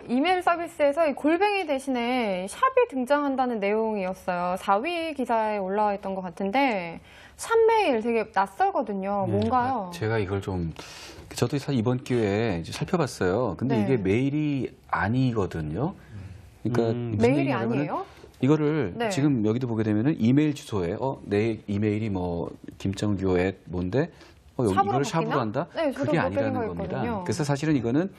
이메일 서비스에서 이 골뱅이 대신에 샵이 등장한다는 내용이었어요. 4위 기사에 올라와 있던 것 같은데 샵메일 되게 낯설거든요. 뭔가요? 제가 이걸 저도 사실 이번 기회에 이제 살펴봤어요. 근데 이게 메일이 아니거든요. 그러니까 무슨 메일이 아니에요? 이거를 지금 여기도 보게 되면은 이메일 주소에 내 이메일이 뭐 김정규@ 뭔데 이걸 샵으로 한다? 네, 그게 아니라는 겁니다. 그래서 사실은 이거는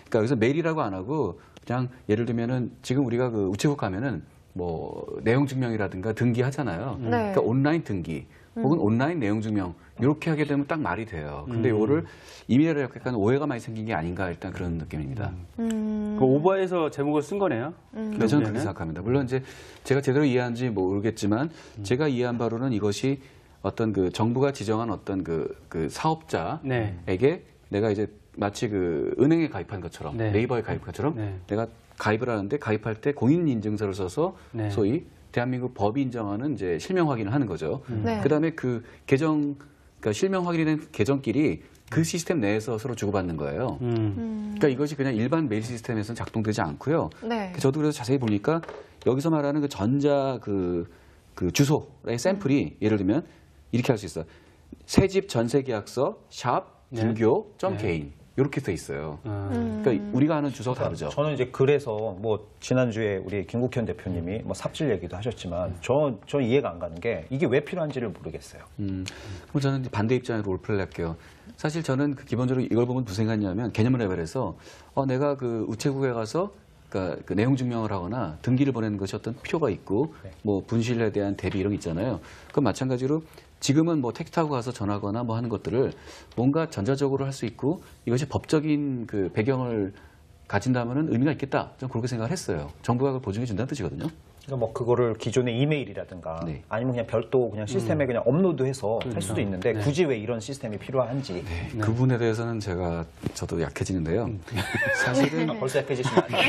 그러니까 여기서 메일이라고 안 하고 그냥 예를 들면은 지금 우리가 그 우체국 가면은 뭐 내용 증명이라든가 등기하잖아요. 그러니까 온라인 등기 혹은 온라인 내용 증명 이렇게 하게 되면 딱 말이 돼요. 근데 이거를 이메일에 약간 오해가 많이 생긴 게 아닌가 일단 그런 느낌입니다. 그 오버해서 제목을 쓴 거네요. 네, 저는 그렇게 생각합니다. 물론 이제 제가 제대로 이해한지 모르겠지만 제가 이해한 바로는 이것이 어떤 그 정부가 지정한 어떤 그 사업자에게 내가 이제 마치 그 은행에 가입한 것처럼 네이버에 가입한 것처럼 내가 가입을 하는데 가입할 때 공인인증서를 써서 소위 대한민국 법이 인정하는 이제 실명 확인을 하는 거죠. 그다음에 그 그러니까 실명 확인이 된 계정끼리 그 시스템 내에서 서로 주고받는 거예요. 그러니까 이것이 그냥 일반 메일 시스템에서는 작동되지 않고요. 저도 그래서 자세히 보니까 여기서 말하는 그 전자 그 주소의 샘플이 예를 들면 이렇게 할 수 있어요. 새집 전세계약서 샵 김교.개인 이렇게 돼 있어요. 그러니까 우리가 아는 주소가 다르죠. 저는 이제 그래서 뭐 지난주에 우리 김국현 대표님이 뭐 삽질 얘기도 하셨지만 저 이해가 안 가는 게 이게 왜 필요한지를 모르겠어요. 그럼 저는 반대 입장으로 롤플레이 할게요. 사실 저는 기본적으로 이걸 보면 무슨 생각이냐면 개념 레벨에서 내가 그 우체국에 가서 그러니까 그 내용 증명을 하거나 등기를 보내는 것이 어떤 필요가 있고 뭐 분실에 대한 대비 이런 게 있잖아요. 그럼 마찬가지로 지금은 뭐 택시 타고 가서 전화하거나 뭐 하는 것들을 뭔가 전자적으로 할 수 있고 이것이 법적인 그 배경을 가진다면은 의미가 있겠다. 저는 그렇게 생각을 했어요. 정부가 그걸 보증해 준다는 뜻이거든요. 그러니까 뭐 그거를 기존의 이메일이라든가 아니면 그냥 별도 그냥 시스템에 그냥 업로드해서 할 수도 있는데 굳이 왜 이런 시스템이 필요한지 그 부분에 대해서는 저도 약해지는데요. 사실은 벌써 약해지시면 안 돼요.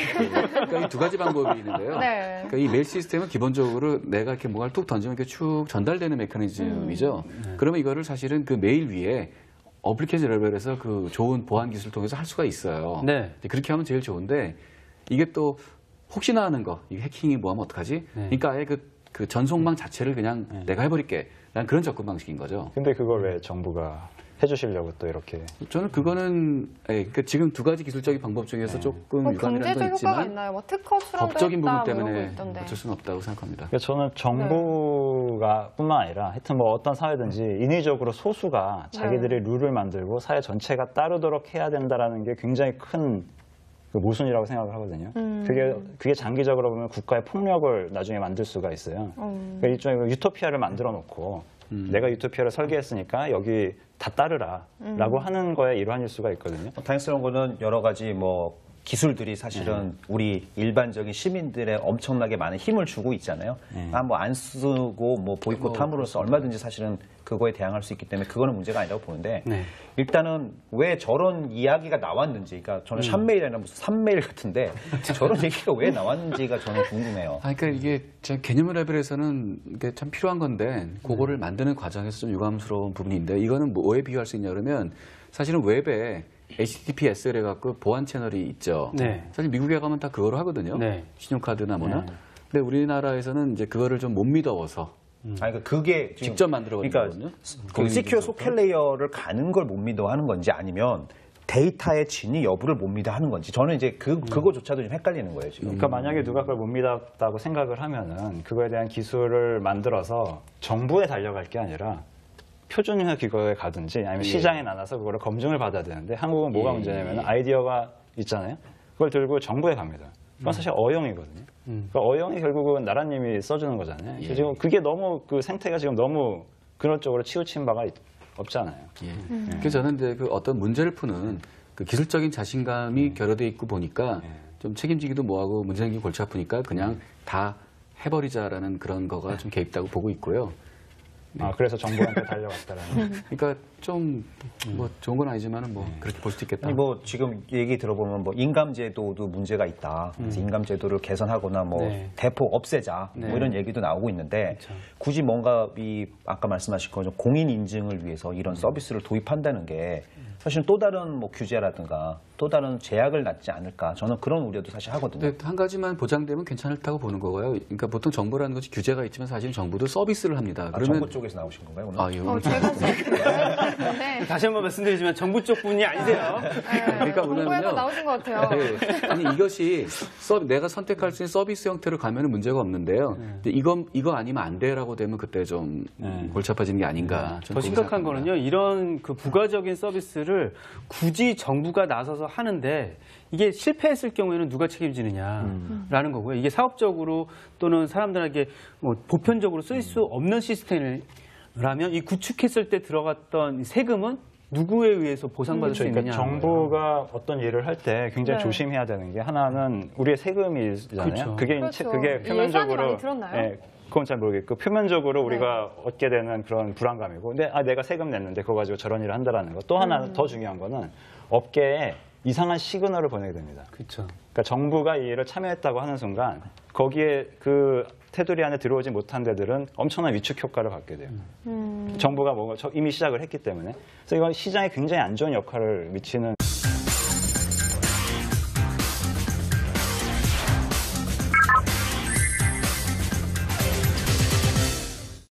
그러니까 이 두 가지 방법이 있는데요. 그러니까 이 메일 시스템은 기본적으로 내가 이렇게 뭐가를 툭 던지면 이렇게 쭉 전달되는 메커니즘이죠. 그러면 이거를 사실은 그 메일 위에 어플리케이션 레벨에서 그 좋은 보안 기술을 통해서 할 수가 있어요. 그렇게 하면 제일 좋은데 이게 또 혹시나 하는 거, 이 해킹이 뭐하면 어떡하지? 그러니까 아예 그 전송망 자체를 그냥 내가 해버릴게. 라는 그런 접근 방식인 거죠. 근데 그걸 왜 정부가 해주시려고 또 이렇게? 저는 그거는 그러니까 지금 두 가지 기술적인 방법 중에서 조금 유감이라는 건 있지만 있나요? 뭐 특허 법적인 부분 때문에 어쩔 수는 없다고 생각합니다. 그러니까 저는 정부가 뿐만 아니라 하여튼 뭐 어떤 사회든지 인위적으로 소수가 자기들의 룰을 만들고 사회 전체가 따르도록 해야 된다는 게 굉장히 큰 모순이라고 생각을 하거든요. 그게 장기적으로 보면 국가의 폭력을 나중에 만들 수가 있어요. 그러니까 일종의 유토피아를 만들어 놓고 내가 유토피아를 설계했으니까 여기 다 따르라 라고 하는 거에 일환일 수가 있거든요. 다행스러운 거는 여러 가지 뭐 기술들이 사실은 우리 일반적인 시민들의 엄청나게 많은 힘을 주고 있잖아요. 뭐 안 쓰고 뭐 보이콧 함으로써 얼마든지 사실은 그거에 대항할 수 있기 때문에 그거는 문제가 아니라고 보는데 일단은 왜 저런 이야기가 나왔는지, 그러니까 저는 샵메일이나 무슨 삼메일 같은데 저런 얘기가 왜 나왔는지가 저는 궁금해요. 그러니까 이게 개념 레벨에서는 이게 참 필요한 건데 그거를 만드는 과정에서 좀 유감스러운 부분인데 이거는 뭐에 비유할 수 있냐 그러면 사실은 웹에 HTTPS를 해갖고 보안 채널이 있죠. 사실 미국에 가면 다 그거로 하거든요. 신용카드나 뭐나. 근데 우리나라에서는 이제 그거를 좀 못 믿어서. 그러니까 그게 직접 만들어가지고 그러니까 그 시큐어 소켓 레이어를 가는 걸 못 믿어 하는 건지 아니면 데이터의 진위 여부를 못 믿어 하는 건지 저는 이제 그거조차도 좀 헷갈리는 거예요 지금. 그러니까 만약에 누가 그걸 못 믿었다고 생각을 하면은 그거에 대한 기술을 만들어서 정부에 달려갈 게 아니라 표준화 기관에 가든지 아니면 시장에 나눠서 그거를 검증을 받아야 되는데 한국은 뭐가 문제냐면 아이디어가 있잖아요. 그걸 들고 정부에 갑니다. 그건 사실 어용이거든요. 그러니까 어용이 결국은 나라님이 써주는 거잖아요. 지금 그게 너무 그 생태가 지금 너무 그런 쪽으로 치우친 바가 없잖아요. 그래서 저는 이제 그 어떤 문제를 푸는 그 기술적인 자신감이 결여돼 있고 보니까 좀 책임지기도 뭐하고 문제 생기고 골치 아프니까 그냥 다 해버리자라는 그런 거가 좀 개입다고 보고 있고요. 그래서 정부한테 달려갔다라는. 그러니까 좀 뭐 좋은 건 아니지만은 뭐 그렇게 볼 수도 있겠다. 아니 뭐 지금 얘기 들어보면 뭐 인감제도도 문제가 있다. 그래서 인감제도를 개선하거나 뭐 대폭 없애자 뭐 이런 얘기도 나오고 있는데 굳이 뭔가 이 아까 말씀하신 것처럼 공인 인증을 위해서 이런 서비스를 도입한다는 게 사실 또 다른 뭐 규제라든가 또 다른 제약을 낳지 않을까 저는 그런 우려도 사실 하거든요. 근데 한 가지만 보장되면 괜찮다고 보는 거고요. 그러니까 보통 정부라는 것이 규제가 있지만 사실 정부도 서비스를 합니다. 아, 정부 쪽에서 나오신 건가요 오늘? 아, 예. 제가 네. 다시 한번 말씀드리지만 정부 쪽 분이 아니세요. 그러니까 정부에서 뭐냐면요. 나오신 것 같아요. 네. 아니 이것이 내가 선택할 수 있는 서비스 형태로 가면 문제가 없는데요. 근데 이거 아니면 안 돼라고 되면 그때 좀 골치 아파지는 게 아닌가. 더 심각한 거는요. 이런 그 부가적인 서비스를 굳이 정부가 나서서 하는데 이게 실패했을 경우에는 누가 책임지느냐라는 거고요. 이게 사업적으로 또는 사람들에게 뭐 보편적으로 쓸 수 없는 시스템이라면 이 구축했을 때 들어갔던 세금은 누구에 의해서 보상받을 수 그러니까 있느냐. 정부가 어떤 일을 할 때 굉장히 네. 조심해야 되는 게 하나는 우리의 세금이잖아요. 그렇죠. 그게 그렇죠. 그게 예산이 표면적으로 많이 들었나요? 예, 그건 잘 모르겠고 표면적으로 네. 우리가 얻게 되는 그런 불안감이고 근데 내가 세금 냈는데 그거 가지고 저런 일을 한다라는 거. 또 하나 더 중요한 거는 업계에 이상한 시그널을 보내게 됩니다. 그렇죠. 그러니까 정부가 이 일을 참여했다고 하는 순간 거기에 그 테두리 안에 들어오지 못한 데들은 엄청난 위축 효과를 받게 돼요. 정부가 이미 시작을 했기 때문에. 그래서 이건 시장에 굉장히 안 좋은 역할을 미치는